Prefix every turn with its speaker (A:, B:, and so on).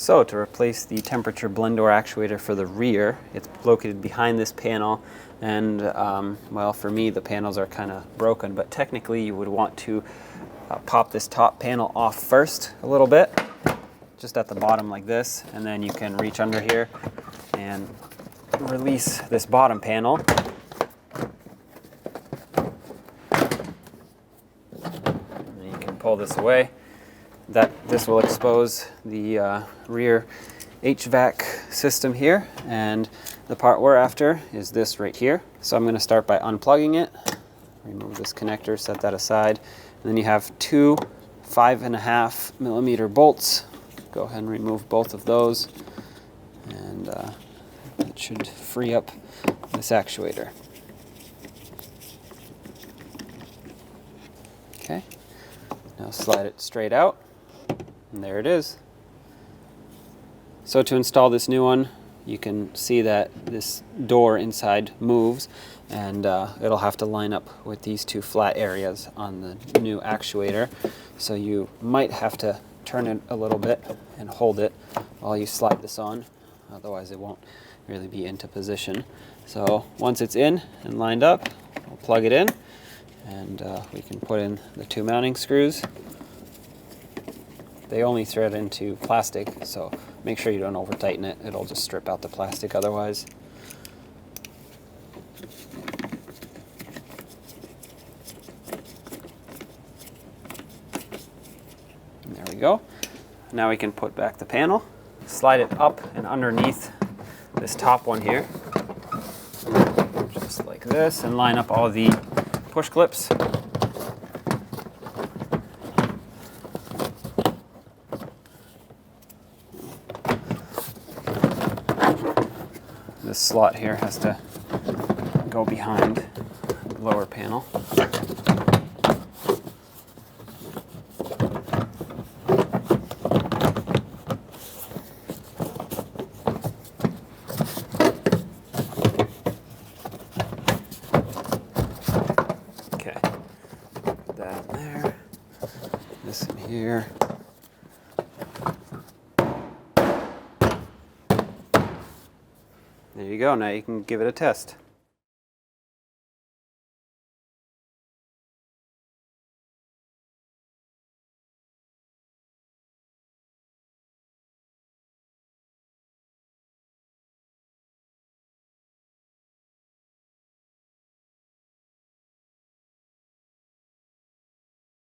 A: So to replace the temperature blend door actuator for the rear, it's located behind this panel, and well, for me the panels are kind of broken, but technically you would want to pop this top panel off first a little bit, just at the bottom like this, and then you can reach under here and release this bottom panel. And you can pull this away. This will expose the rear HVAC system here, and the part we're after is this right here. So I'm going to start by unplugging it, remove this connector, set that aside, and then you have two 5.5 millimeter bolts. Go ahead and remove both of those, and that should free up this actuator. Okay, now slide it straight out. And there it is. So to install this new one, you can see that this door inside moves, and it'll have to line up with these two flat areas on the new actuator. So you might have to turn it a little bit and hold it while you slide this on, otherwise it won't really be into position. So once it's in and lined up, we'll plug it in, and we can put in the two mounting screws. They only thread into plastic, so make sure you don't over tighten it. It'll just strip out the plastic otherwise. And there we go. Now we can put back the panel, slide it up and underneath this top one here, just like this, and line up all the push clips. This slot here has to go behind the lower panel. Okay, put that in there, this in here. There you go, now you can give it a test.